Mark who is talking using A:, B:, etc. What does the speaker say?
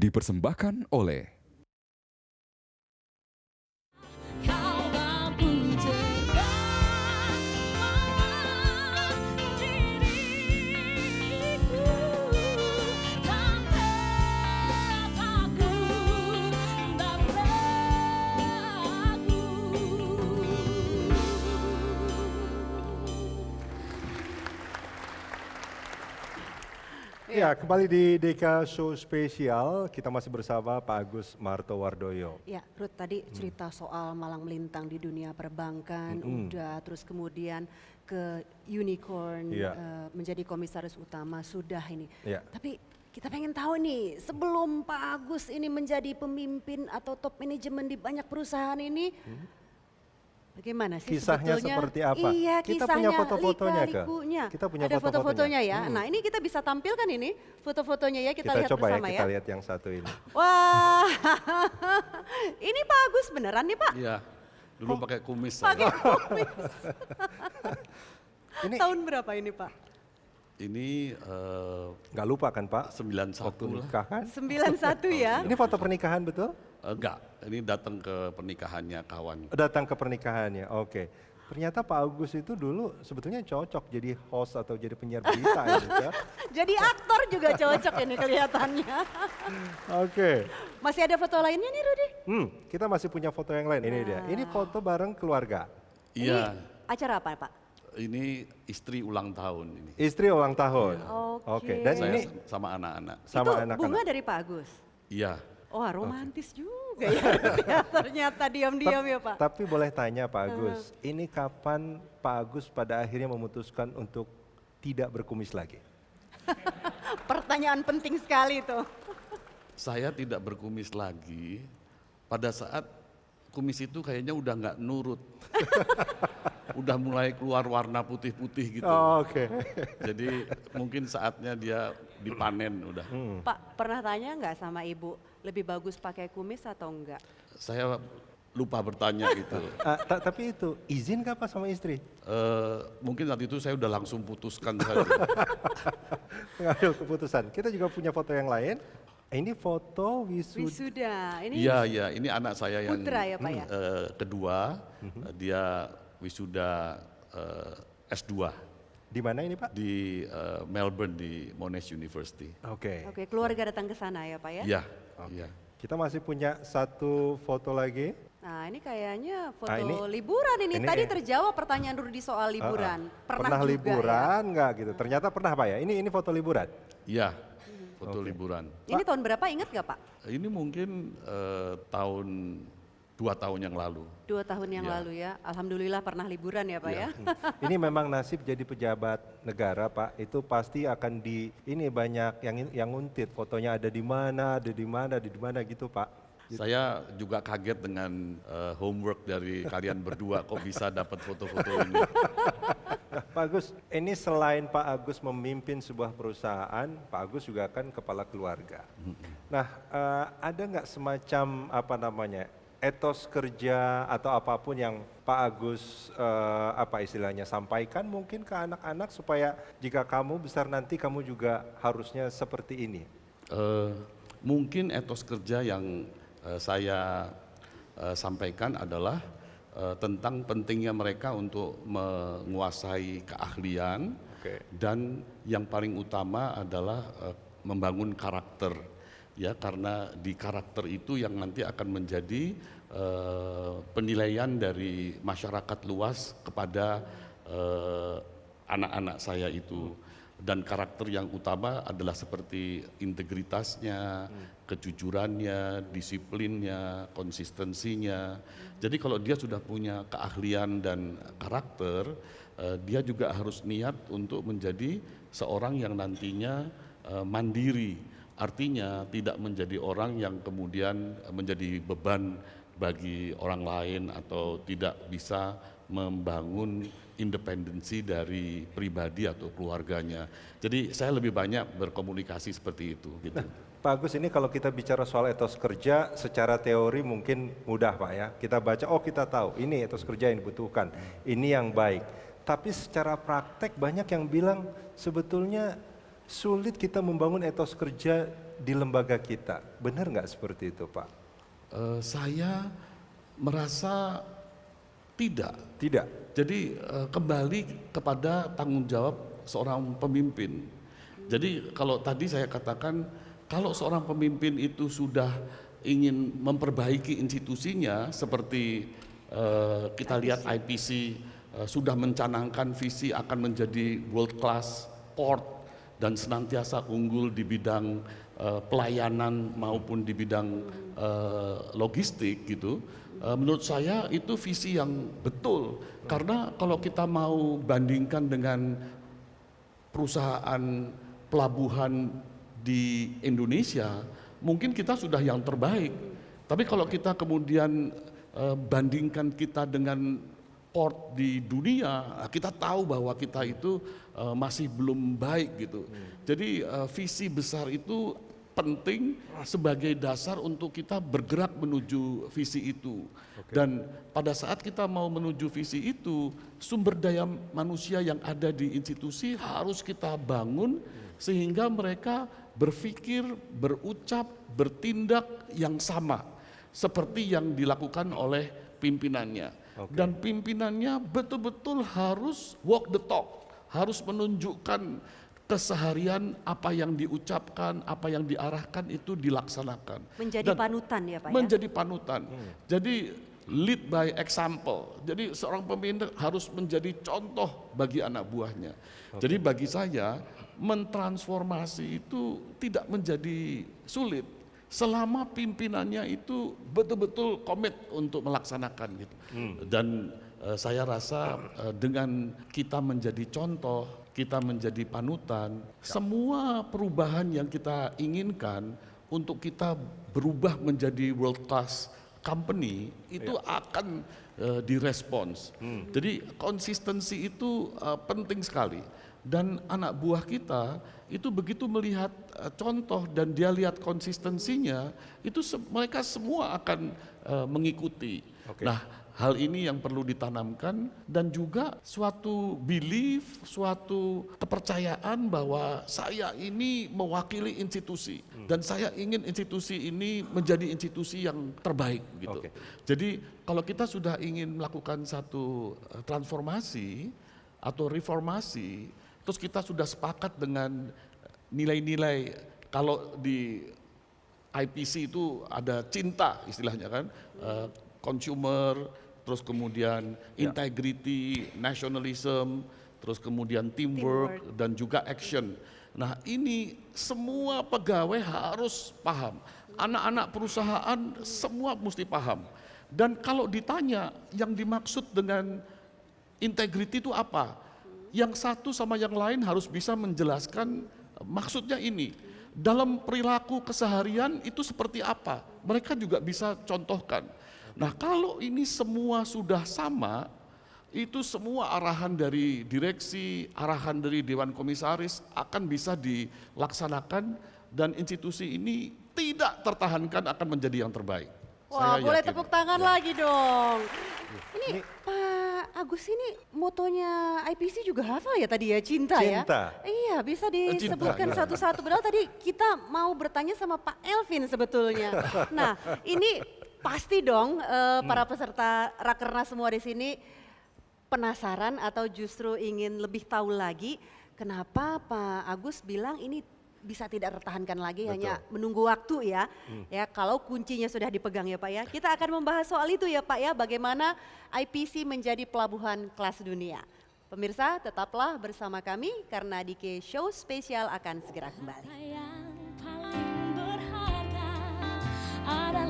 A: dipersembahkan oleh
B: Kau mampu terbang melawan diriku tanpa takut dan ragu.
C: Ya, kembali di Deka Show Spesial, kita masih bersama Pak Agus Martowardoyo.
D: Ya, Ruth tadi cerita soal malang melintang di dunia perbankan, udah, terus kemudian ke unicorn,
C: Iya.
D: menjadi komisaris utama, sudah ini.
C: Iya.
D: Tapi kita pengen tahu nih, sebelum Pak Agus ini menjadi pemimpin atau top manajemen di banyak perusahaan ini, bagaimana sih
C: Kisahnya
D: sebetulnya?
C: seperti apa?
D: Iya,
C: Kita
D: kisahnya,
C: punya foto-fotonya, Kak?
D: lika-likunya.
C: Kita punya
D: Ada foto-fotonya ya.
C: foto-fotonya.
D: Nah, ini kita bisa tampilkan ini foto-fotonya ya, kita lihat
C: coba
D: bersama
C: ya,
D: ya.
C: kita lihat yang satu ini.
D: Wah, ini Pak Agus beneran nih Pak?
E: Iya, dulu pakai kumis saya.
D: Pakai kumis.
C: Ini
D: Tahun berapa ini Pak?
E: Ini
C: nggak lupa kan Pak?
E: 91
C: Waktu
E: lah.
C: nikahan.
D: 91 ya?
C: Ini foto pernikahan betul?
E: Enggak, ini datang ke pernikahannya kawan.
C: Datang ke pernikahannya, oke. Ternyata Pak Agus itu dulu sebetulnya cocok jadi host atau jadi penyiar berita ya.
D: Jadi aktor juga cocok ini kelihatannya.
C: Oke.
D: Masih ada foto lainnya nih Rudi?
C: Kita masih punya foto yang lain, ini dia. Ini foto bareng keluarga.
E: Iya,
D: Ini acara apa Pak?
E: ini istri ulang tahun ini.
C: Istri ulang tahun.
D: Oke.
C: Dan
E: Saya
C: ini
E: sama anak-anak.
C: sama
D: Itu
C: anak-anak.
D: bunga dari Pak Agus?
E: Iya,
D: Wah romantis juga ya ternyata diam-diam ya Pak.
C: Tapi boleh tanya Pak Agus, ini kapan Pak Agus pada akhirnya memutuskan untuk tidak berkumis lagi?
D: Pertanyaan penting sekali itu.
E: saya tidak berkumis lagi pada saat kumis itu kayaknya udah nggak nurut. Udah mulai keluar warna putih-putih gitu.
C: Oh, oke.
E: Jadi mungkin saatnya dia dipanen udah.
D: Pak pernah tanya nggak sama Ibu, lebih bagus pakai kumis atau enggak?
E: Saya lupa bertanya itu.
C: Tapi itu izin nggak Pak sama istri?
E: Mungkin saat itu saya udah langsung putuskan saja.
C: Mengambil keputusan. Kita juga punya foto yang lain. Ini foto
D: Wisuda, ini
E: Iya, ini anak saya yang
D: putra ya Pak ya?
E: kedua, dia wisuda S2
C: di mana ini Pak?
E: di Melbourne di Monash University.
C: Oke.
D: Oke, keluarga datang ke sana ya Pak ya?
E: Iya, iya.
C: Kita masih punya satu foto lagi.
D: Nah ini kayaknya foto
C: ini-
D: liburan ini.
C: ini
D: Tadi
C: ya.
D: terjawab pertanyaan Rudi soal liburan.
C: Pernah
D: juga
C: liburan nggak gitu? Ternyata pernah Pak ya. Ini foto liburan.
E: Iya, foto liburan.
D: Ya? Ini tahun berapa ingat gak Pak?
E: Ini mungkin tahun 2 tahun yang lalu.
D: 2 tahun yang
E: Iya.
D: lalu ya. Alhamdulillah pernah liburan ya Pak
E: Iya.
D: ya.
C: Ini memang nasib jadi pejabat negara Pak. Itu pasti akan ini banyak yang nguntit fotonya ada di mana, ada di mana, ada di mana gitu Pak.
E: Saya juga kaget dengan homework dari kalian berdua kok bisa dapat foto-foto ini.
C: Nah, Pak Agus, ini selain Pak Agus memimpin sebuah perusahaan, Pak Agus juga kan kepala keluarga. Nah, ada nggak semacam apa namanya etos kerja atau apapun yang Pak Agus apa istilahnya sampaikan mungkin ke anak-anak supaya jika kamu besar nanti kamu juga harusnya seperti ini.
E: Mungkin etos kerja yang saya sampaikan adalah tentang pentingnya mereka untuk menguasai keahlian dan yang paling utama adalah membangun karakter ya karena di karakter itu yang nanti akan menjadi penilaian dari masyarakat luas kepada anak-anak saya itu. Dan karakter yang utama adalah seperti integritasnya, kejujurannya, disiplinnya, konsistensinya. Jadi kalau dia sudah punya keahlian dan karakter, dia juga harus niat untuk menjadi seorang yang nantinya mandiri. Artinya tidak menjadi orang yang kemudian menjadi beban bagi orang lain atau tidak bisa membangun independensi dari pribadi atau keluarganya. Jadi saya lebih banyak berkomunikasi seperti itu. Gitu.
C: Pak Agus, ini kalau kita bicara soal etos kerja secara teori mungkin mudah Pak ya. Kita baca, oh kita tahu ini etos kerja yang dibutuhkan, ini yang baik. Tapi secara praktek banyak yang bilang sebetulnya sulit kita membangun etos kerja di lembaga kita. Benar nggak seperti itu, Pak?
E: Saya merasa tidak.
C: Tidak.
E: Jadi kembali kepada tanggung jawab seorang pemimpin. Jadi kalau tadi saya katakan, kalau seorang pemimpin itu sudah ingin memperbaiki institusinya, seperti kita lihat IPC sudah mencanangkan visi akan menjadi world class port dan senantiasa unggul di bidang pelayanan maupun di bidang logistik gitu. Menurut saya itu visi yang betul, karena kalau kita mau bandingkan dengan perusahaan pelabuhan di Indonesia, mungkin kita sudah yang terbaik. Tapi kalau kita kemudian bandingkan kita dengan port di dunia, kita tahu bahwa kita itu masih belum baik gitu. Jadi visi besar itu penting sebagai dasar untuk kita bergerak menuju visi itu. Dan pada saat kita mau menuju visi itu, sumber daya manusia yang ada di institusi harus kita bangun sehingga mereka berpikir, berucap, bertindak yang sama seperti yang dilakukan oleh pimpinannya. Dan pimpinannya betul-betul harus walk the talk, harus menunjukkan keseharian apa yang diucapkan, apa yang diarahkan itu dilaksanakan.
D: Menjadi panutan ya Pak ya?
E: Menjadi panutan. Jadi lead by example. Jadi seorang pemimpin harus menjadi contoh bagi anak buahnya. Jadi bagi saya mentransformasi itu tidak menjadi sulit selama pimpinannya itu betul-betul komit untuk melaksanakan gitu. Dan saya rasa dengan kita menjadi contoh, kita menjadi panutan, semua perubahan yang kita inginkan untuk kita berubah menjadi world class company itu akan direspons. Jadi konsistensi itu penting sekali. Dan anak buah kita itu begitu melihat contoh dan dia lihat konsistensinya, itu mereka semua akan mengikuti. Nah, hal ini yang perlu ditanamkan dan juga suatu belief, suatu kepercayaan bahwa saya ini mewakili institusi dan saya ingin institusi ini menjadi institusi yang terbaik gitu. Jadi kalau kita sudah ingin melakukan satu transformasi atau reformasi, terus kita sudah sepakat dengan nilai-nilai, kalau di IPC itu ada cinta istilahnya kan, consumer, terus kemudian integrity, nationalism, terus kemudian teamwork dan juga action. Nah ini semua pegawai harus paham, anak-anak perusahaan semua mesti paham. Dan kalau ditanya yang dimaksud dengan integrity itu apa? Yang satu sama yang lain harus bisa menjelaskan maksudnya ini. Dalam perilaku keseharian itu seperti apa? Mereka juga bisa contohkan. Nah kalau ini semua sudah sama, itu semua arahan dari direksi, arahan dari Dewan Komisaris akan bisa dilaksanakan dan institusi ini tidak tertahankan akan menjadi yang terbaik.
D: Wah,
E: Saya
D: boleh
E: yakin.
D: tepuk tangan lagi dong. Ini Pak Agus ini motonya IPC juga hafal ya tadi ya, cinta ya?
C: Cinta.
D: Iya, bisa disebutkan satu-satu. Padahal tadi kita mau bertanya sama Pak Elvin sebetulnya. Nah, ini pasti dong para peserta Rakernas semua di sini penasaran atau justru ingin lebih tahu lagi kenapa Pak Agus bilang ini bisa tidak tertahankan lagi, hanya menunggu waktu ya. Ya, kalau kuncinya sudah dipegang ya Pak ya. Kita akan membahas soal itu ya Pak ya, bagaimana IPC menjadi pelabuhan kelas dunia. Pemirsa, tetaplah bersama kami karena DK Show spesial akan segera kembali.
B: Yang paling berharga ada